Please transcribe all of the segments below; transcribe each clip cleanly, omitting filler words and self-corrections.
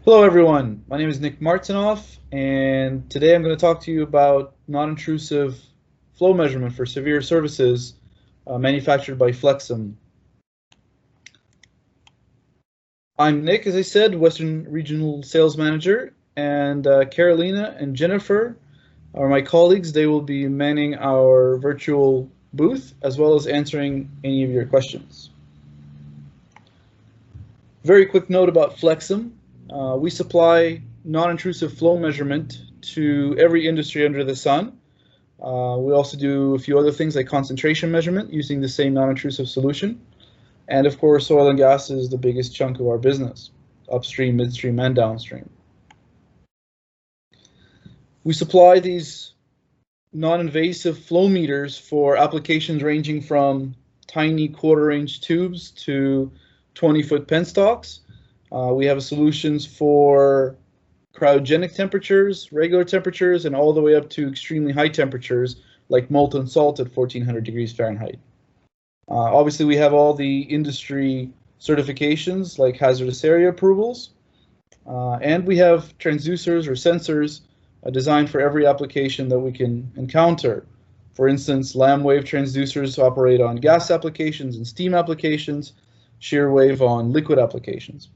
Hello everyone, my name is Nick Martinoff, and today I'm going to talk to you about non-intrusive flow measurement for severe services manufactured by FLUXUS. I'm Nick, as I said, Western Regional Sales Manager, and Carolina and Jennifer are my colleagues. They will be manning our virtual booth as well as answering any of your questions. Very quick note about FLUXUS. We supply non-intrusive flow measurement to every industry under the sun. We also do a few other things like concentration measurement using the same non-intrusive solution. And of course, oil and gas is the biggest chunk of our business, upstream, midstream, and downstream. We supply these non-invasive flow meters for applications ranging from tiny quarter-inch tubes to 20-foot penstocks. We have solutions for cryogenic temperatures, regular temperatures, and all the way up to extremely high temperatures like molten salt at 1400 degrees Fahrenheit. Obviously, we have all the industry certifications like hazardous area approvals, and we have transducers or sensors designed for every application that we can encounter. For instance, Lamb wave transducers operate on gas applications and steam applications, shear wave on liquid applications.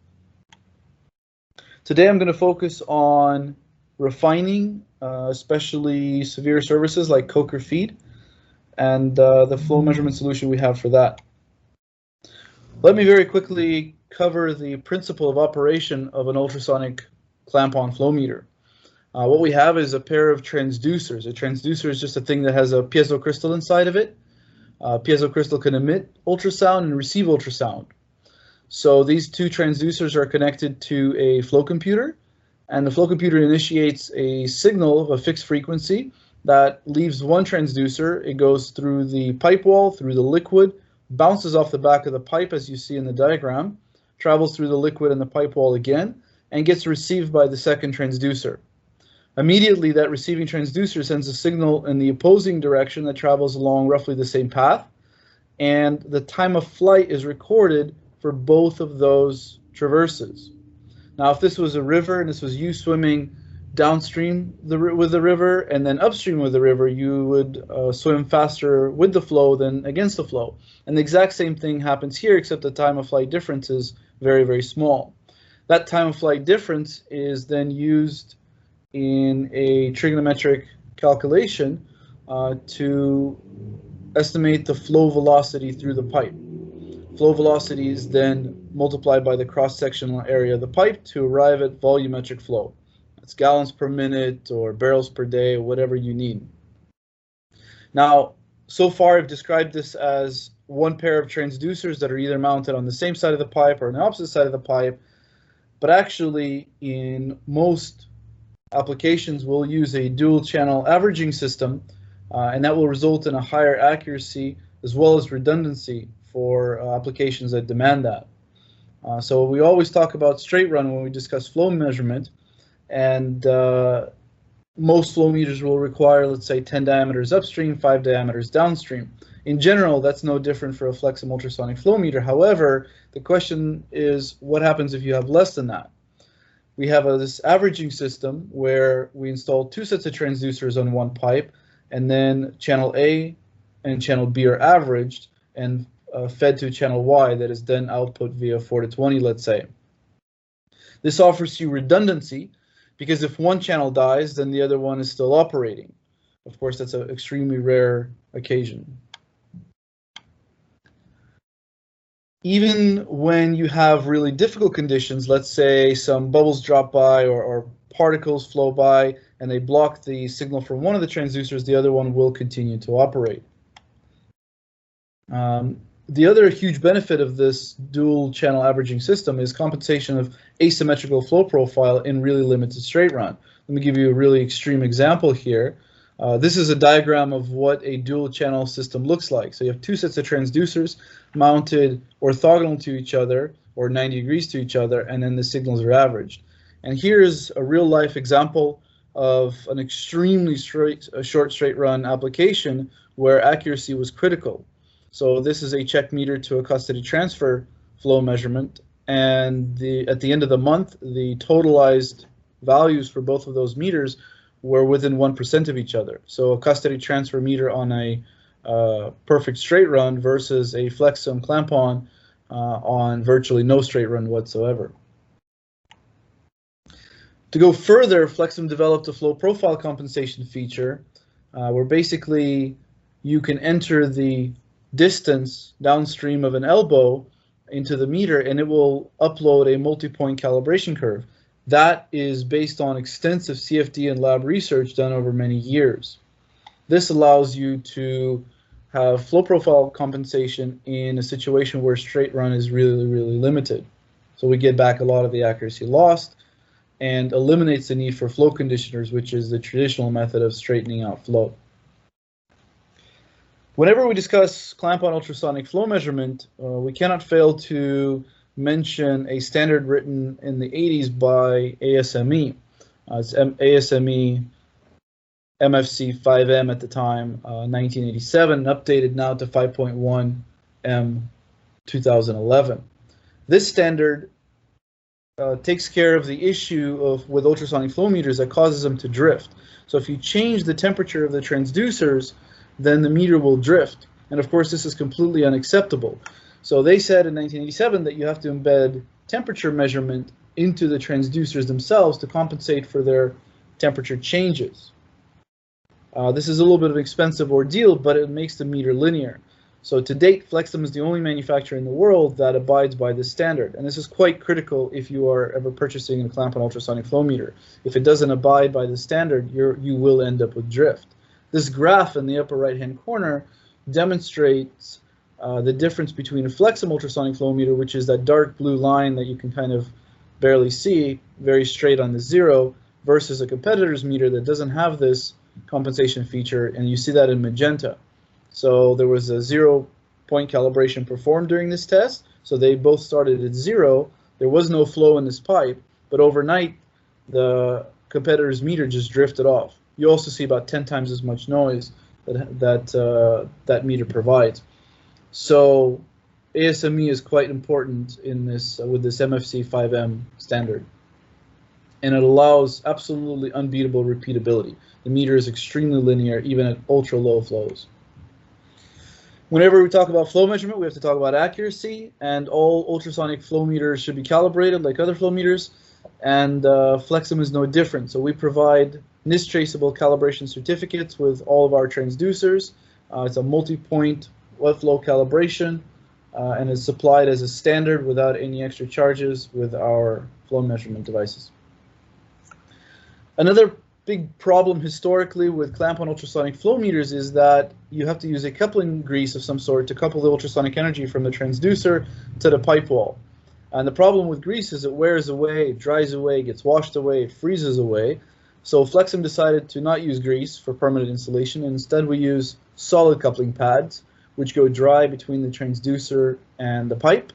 Today I'm going to focus on refining, especially severe services like coker feed, and the flow measurement solution we have for that. Let me very quickly cover the principle of operation of an ultrasonic clamp-on flow meter. What we have is a pair of transducers. A transducer is just a thing that has a piezo crystal inside of it. Piezo crystal can emit ultrasound and receive ultrasound. So these two transducers are connected to a flow computer, and the flow computer initiates a signal of a fixed frequency that leaves one transducer. It goes through the pipe wall, through the liquid, bounces off the back of the pipe as you see in the diagram, travels through the liquid and the pipe wall again, and gets received by the second transducer. Immediately, that receiving transducer sends a signal in the opposing direction that travels along roughly the same path, and the time of flight is recorded for both of those traverses. Now, if this was a river and this was you swimming downstream with the river and then upstream with the river, you would swim faster with the flow than against the flow. And the exact same thing happens here, except the time of flight difference is very, very small. That time of flight difference is then used in a trigonometric calculation to estimate the flow velocity through the pipe. Flow velocity is then multiplied by the cross-sectional area of the pipe to arrive at volumetric flow. That's gallons per minute or barrels per day or whatever you need. Now, so far I've described this as one pair of transducers that are either mounted on the same side of the pipe or on the opposite side of the pipe, but actually in most applications we'll use a dual channel averaging system, and that will result in a higher accuracy as well as redundancy for applications that demand that. So we always talk about straight run when we discuss flow measurement, and most flow meters will require, let's say, 10 diameters upstream, 5 diameters downstream. In general, that's no different for a FLUXUS ultrasonic flow meter. However, the question is, what happens if you have less than that? We have this averaging system where we install two sets of transducers on one pipe, and then channel A and channel B are averaged and fed to channel Y that is then output via 4 to 20, let's say. This offers you redundancy because if one channel dies, then the other one is still operating. Of course, that's an extremely rare occasion. Even when you have really difficult conditions, let's say some bubbles drop by or particles flow by and they block the signal from one of the transducers, the other one will continue to operate. The other huge benefit of this dual channel averaging system is compensation of asymmetrical flow profile in really limited straight run. Let me give you a really extreme example here. This is a diagram of what a dual channel system looks like. So you have two sets of transducers mounted orthogonal to each other or 90 degrees to each other, and then the signals are averaged. And here's a real life example of an extremely short straight run application where accuracy was critical. So this is a check meter to a custody transfer flow measurement, and at the end of the month, the totalized values for both of those meters were within 1% of each other. So a custody transfer meter on a perfect straight run versus a FLEXUM clamp-on on virtually no straight run whatsoever. To go further, FLEXUM developed a flow profile compensation feature where basically you can enter the distance downstream of an elbow into the meter and it will upload a multi-point calibration curve. That is based on extensive CFD and lab research done over many years. This allows you to have flow profile compensation in a situation where straight run is really, really limited. So we get back a lot of the accuracy lost and eliminates the need for flow conditioners, which is the traditional method of straightening out flow. Whenever we discuss clamp-on ultrasonic flow measurement, we cannot fail to mention a standard written in the 80s by ASME. It's ASME MFC 5M at the time, 1987, updated now to 5.1 M 2011. This standard takes care of the issue of with ultrasonic flow meters that causes them to drift. So if you change the temperature of the transducers, then the meter will drift. And of course, this is completely unacceptable. So they said in 1987 that you have to embed temperature measurement into the transducers themselves to compensate for their temperature changes. This is a little bit of an expensive ordeal, but it makes the meter linear. So to date, FLEXUM is the only manufacturer in the world that abides by this standard. And this is quite critical if you are ever purchasing a clamp-on ultrasonic flow meter. If it doesn't abide by the standard, you will end up with drift. This graph in the upper right-hand corner demonstrates the difference between a FLEXUM ultrasonic flow meter, which is that dark blue line that you can kind of barely see, very straight on the zero, versus a competitor's meter that doesn't have this compensation feature, and you see that in magenta. So there was a 0-point calibration performed during this test, so they both started at 0. There was no flow in this pipe, but overnight the competitor's meter just drifted off. You also see about 10 times as much noise that meter provides. So ASME is quite important in this with this MFC 5M standard, and it allows absolutely unbeatable repeatability. The meter is extremely linear even at ultra low flows. Whenever we talk about flow measurement, we have to talk about accuracy, and all ultrasonic flow meters should be calibrated like other flow meters, and FLEXUM is no different. So we provide NIST traceable calibration certificates with all of our transducers. It's a multi-point wet flow calibration, and is supplied as a standard without any extra charges with our flow measurement devices. Another big problem historically with clamp-on ultrasonic flow meters is that you have to use a coupling grease of some sort to couple the ultrasonic energy from the transducer to the pipe wall. And the problem with grease is it wears away, it dries away, gets washed away, it freezes away. So FLEXUM decided to not use grease for permanent installation, and instead we use solid coupling pads, which go dry between the transducer and the pipe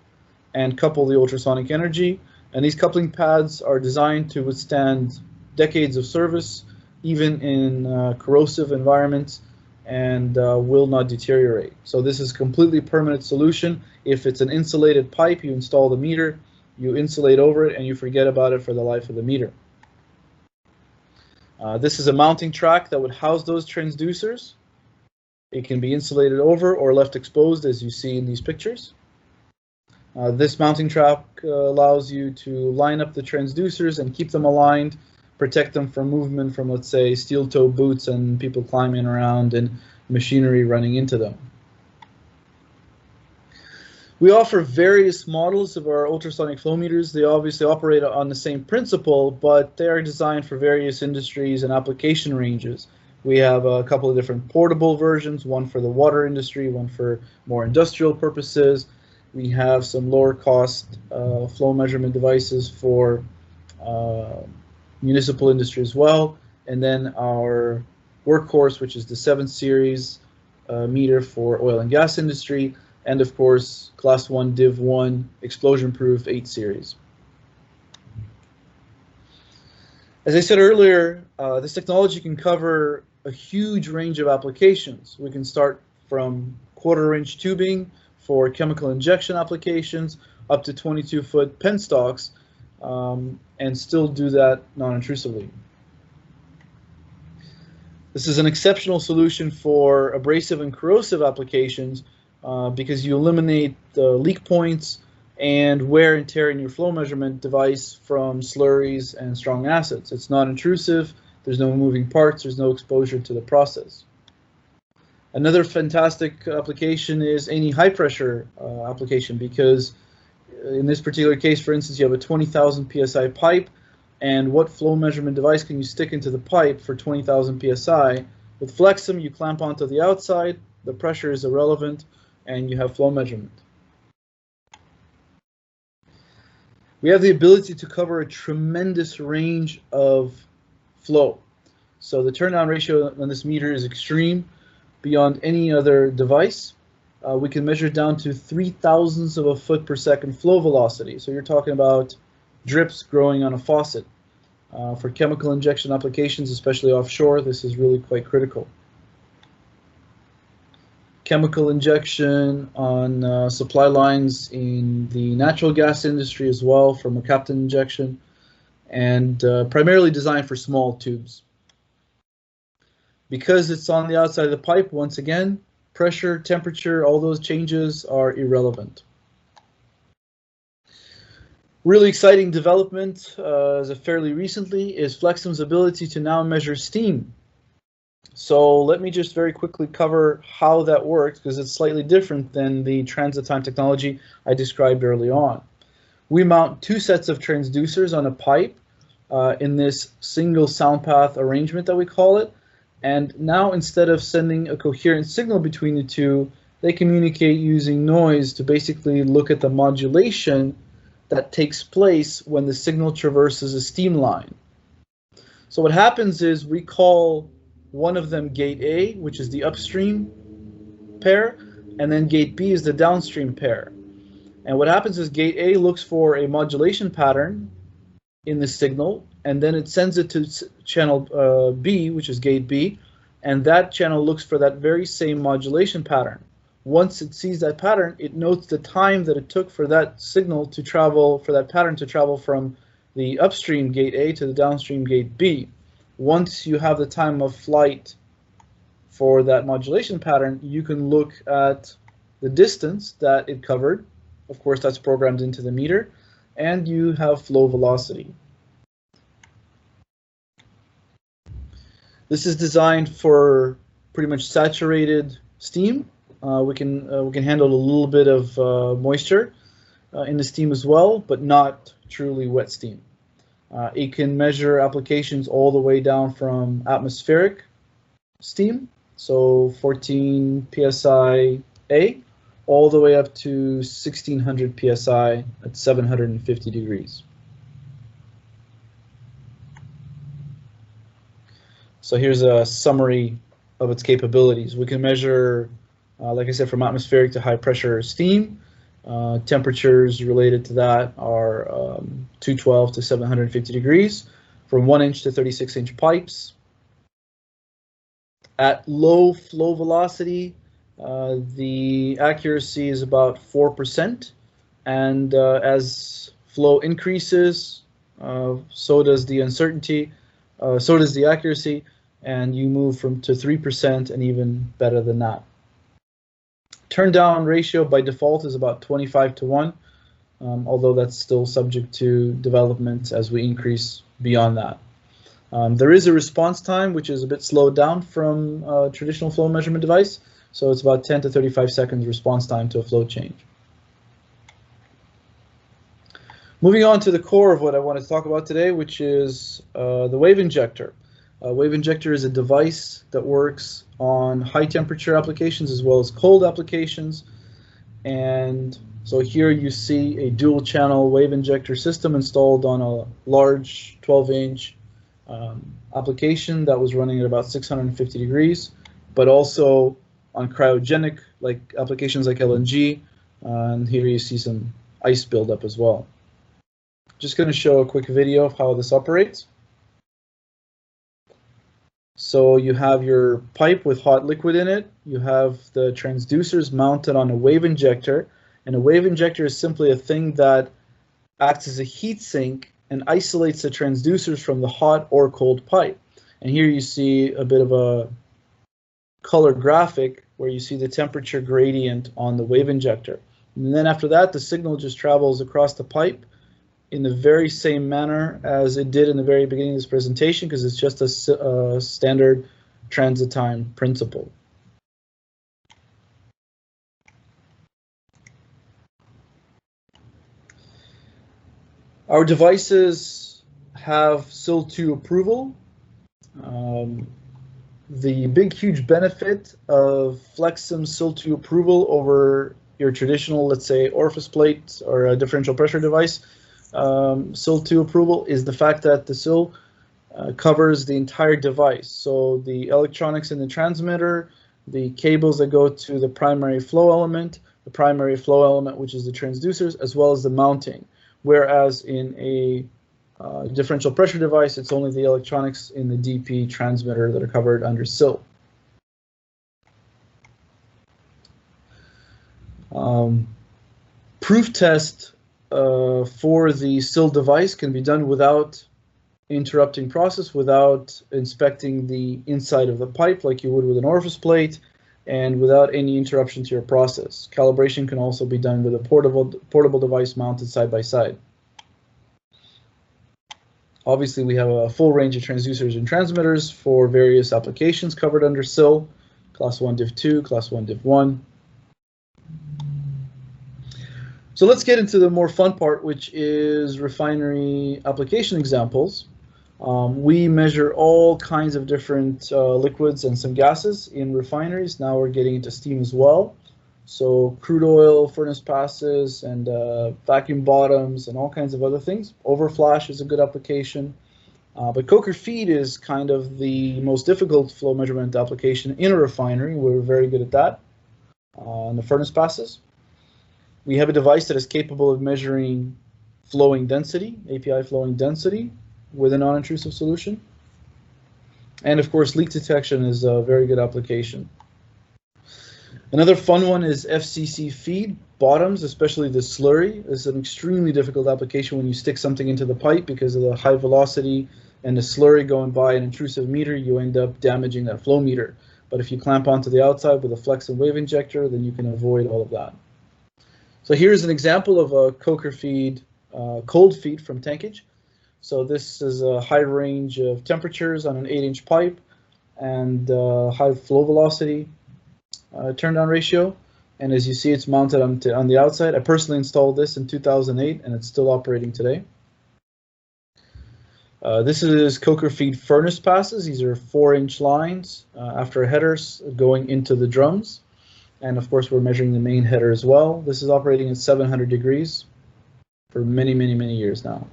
and couple the ultrasonic energy. And these coupling pads are designed to withstand decades of service, even in corrosive environments, and will not deteriorate. So this is a completely permanent solution. If it's an insulated pipe, you install the meter, you insulate over it, and you forget about it for the life of the meter. This is a mounting track that would house those transducers. It can be insulated over or left exposed, as you see in these pictures. This mounting track allows you to line up the transducers and keep them aligned, protect them from movement from, let's say, steel toe boots and people climbing around and machinery running into them. We offer various models of our ultrasonic flow meters. They obviously operate on the same principle, but they are designed for various industries and application ranges. We have a couple of different portable versions, one for the water industry, one for more industrial purposes. We have some lower cost flow measurement devices for municipal industry as well, and then our workhorse, which is the 7 series meter for oil and gas industry, and of course class 1 div 1 explosion proof 8 series. As I said earlier, this technology can cover a huge range of applications. We can start from 1/4-inch tubing for chemical injection applications, up to 22-foot penstocks and still do that non-intrusively. This is an exceptional solution for abrasive and corrosive applications because you eliminate the leak points and wear and tear in your flow measurement device from slurries and strong acids. It's not intrusive, there's no moving parts, there's no exposure to the process. Another fantastic application is any high pressure application, because in this particular case, for instance, you have a 20,000 psi pipe, and what flow measurement device can you stick into the pipe for 20,000 psi? With FLEXUM, you clamp onto the outside, the pressure is irrelevant, and you have flow measurement. We have the ability to cover a tremendous range of flow. So the turn-down ratio on this meter is extreme beyond any other device. We can measure down to 3,000ths of a foot per second flow velocity. So you're talking about drips growing on a faucet. For chemical injection applications, especially offshore, this is really quite critical. Chemical injection on supply lines in the natural gas industry as well, for mercaptan injection, and primarily designed for small tubes. Because it's on the outside of the pipe, once again, pressure, temperature, all those changes are irrelevant. Really exciting development as of fairly recently is FLEXUM's ability to now measure steam. So let me just very quickly cover how that works, because it's slightly different than the transit time technology I described early on. We mount two sets of transducers on a pipe in this single sound path arrangement that we call it. And now, instead of sending a coherent signal between the two, they communicate using noise to basically look at the modulation that takes place when the signal traverses a steam line. So what happens is we call one of them gate A, which is the upstream pair, and then gate B is the downstream pair. And what happens is gate A looks for a modulation pattern in the signal, and then it sends it to channel B, which is gate B, and that channel looks for that very same modulation pattern. Once it sees that pattern, it notes the time that it took for that signal to travel, for that pattern to travel from the upstream gate A to the downstream gate B. Once you have the time of flight for that modulation pattern, you can look at the distance that it covered. Of course, that's programmed into the meter, and you have flow velocity. This is designed for pretty much saturated steam. We can handle a little bit of moisture in the steam as well, but not truly wet steam. It can measure applications all the way down from atmospheric steam, so 14 psi A, all the way up to 1600 psi at 750 degrees. So here's a summary of its capabilities. We can measure, like I said, from atmospheric to high pressure steam. Temperatures related to that are 212 to 750 degrees, from 1-inch to 36-inch pipes. At low flow velocity, the accuracy is about 4%, and as flow increases, so does the uncertainty, so does the accuracy, and you move to 3% and even better than that. Turn down ratio by default is about 25 to 1, although that's still subject to development as we increase beyond that. There is a response time which is a bit slowed down from a traditional flow measurement device, so it's about 10 to 35 seconds response time to a flow change. Moving on to the core of what I want to talk about today, which is the WaveInjector. WaveInjector is a device that works on high temperature applications as well as cold applications. And so here you see a dual channel WaveInjector system installed on a large 12-inch application that was running at about 650 degrees, but also on cryogenic applications like LNG. And here you see some ice buildup as well. Just going to show a quick video of how this operates. So you have your pipe with hot liquid in it. You have the transducers mounted on a WaveInjector. And a wave injector is simply a thing that acts as a heat sink and isolates the transducers from the hot or cold pipe. And here you see a bit of a color graphic where you see the temperature gradient on the wave injector. And then after that, the signal just travels across the pipe in the very same manner as it did in the very beginning of this presentation, because it's just a standard transit time principle. Our devices have SIL2 approval. The big, huge benefit of FLEXIM SIL2 approval over your traditional, let's say, orifice plate or a differential pressure device SIL2 approval is the fact that the SIL covers the entire device. So the electronics in the transmitter, the cables that go to the primary flow element, which is the transducers, as well as the mounting. Whereas in a differential pressure device, it's only the electronics in the DP transmitter that are covered under SIL. Proof test for the SIL device can be done without interrupting process, without inspecting the inside of the pipe like you would with an orifice plate, and without any interruption to your process. Calibration can also be done with a portable device mounted side by side. Obviously, we have a full range of transducers and transmitters for various applications covered under SIL, Class 1 Div 2, Class 1 Div 1. So let's get into the more fun part, which is refinery application examples. We measure all kinds of different liquids and some gases in refineries. Now we're getting into steam as well. So crude oil, furnace passes, and vacuum bottoms, and all kinds of other things. Overflash is a good application. But coker feed is kind of the most difficult flow measurement application in a refinery. We're very good at that. And the furnace passes. We have a device that is capable of measuring flowing density, API flowing density, with a non-intrusive solution. And of course, leak detection is a very good application. Another fun one is FCC feed bottoms, especially the slurry. This is an extremely difficult application when you stick something into the pipe because of the high velocity and the slurry going by an intrusive meter, you end up damaging that flow meter. But if you clamp onto the outside with a flex and wave injector, then you can avoid all of that. So here's an example of a coker feed, cold feed from tankage. So this is a high range of temperatures on an 8-inch pipe and high flow velocity turn down ratio. And as you see, it's mounted on the outside. I personally installed this in 2008 and it's still operating today. This is coker feed furnace passes. These are 4-inch lines after headers going into the drums. And of course, we're measuring the main header as well. This is operating at 700 degrees for many, many, many years now.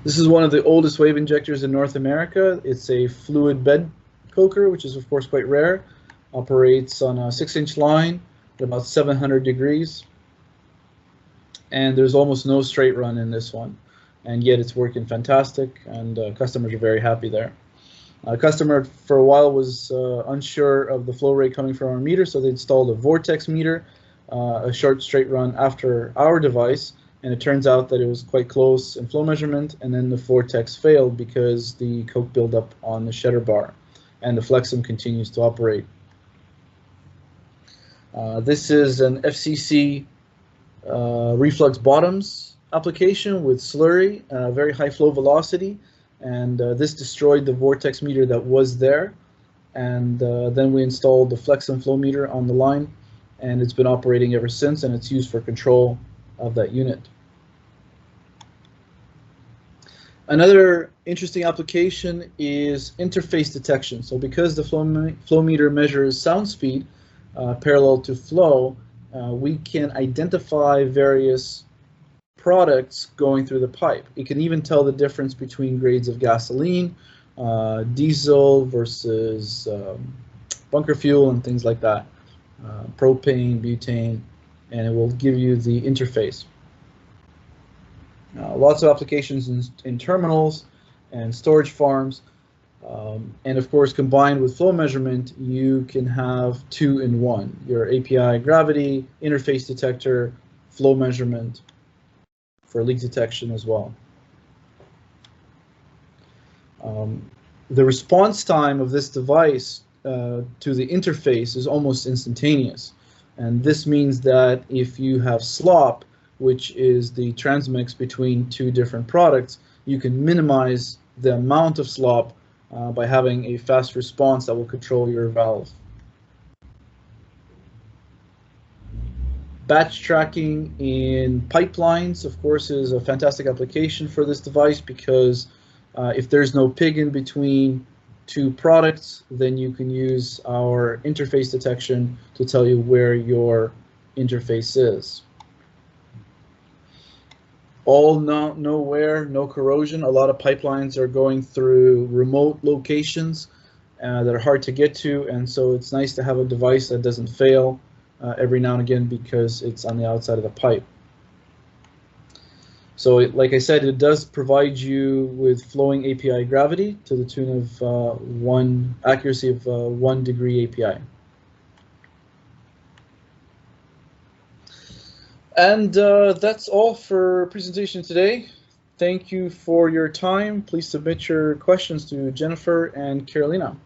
This is one of the oldest wave injectors in North America. It's a fluid bed coker, which is of course quite rare. Operates on a 6-inch line at about 700 degrees. And there's almost no straight run in this one. And yet it's working fantastic, and customers are very happy there. A customer for a while was unsure of the flow rate coming from our meter, so they installed a vortex meter, a short straight run after our device, and it turns out that it was quite close in flow measurement, and then the vortex failed because the coke buildup on the shedder bar, and the FLEXIM continues to operate. This is an FCC Reflux Bottoms application with slurry, very high flow velocity. And this destroyed the vortex meter that was there. And then we installed the FLEXIM flow meter on the line, and it's been operating ever since, and it's used for control of that unit. Another interesting application is interface detection. So because the flow meter measures sound speed parallel to flow, we can identify various products going through the pipe. It can even tell the difference between grades of gasoline, diesel versus bunker fuel and things like that, propane, butane, and it will give you the interface. Lots of applications in terminals and storage farms. And of course, combined with flow measurement, you can have 2 in 1. Your API gravity, interface detector, flow measurement for leak detection as well. The response time of this device to the interface is almost instantaneous. And this means that if you have slop, which is the transmix between 2 different products, you can minimize the amount of slop by having a fast response that will control your valve. Batch tracking in pipelines, of course, is a fantastic application for this device because if there's no pig in between 2 products, then you can use our interface detection to tell you where your interface is. All nowhere, no corrosion. A lot of pipelines are going through remote locations that are hard to get to, and so it's nice to have a device that doesn't fail every now and again because it's on the outside of the pipe. So like I said, it does provide you with flowing API gravity to the tune of accuracy of 1 degree API. And that's all for presentation today. Thank you for your time. Please submit your questions to Jennifer and Carolina.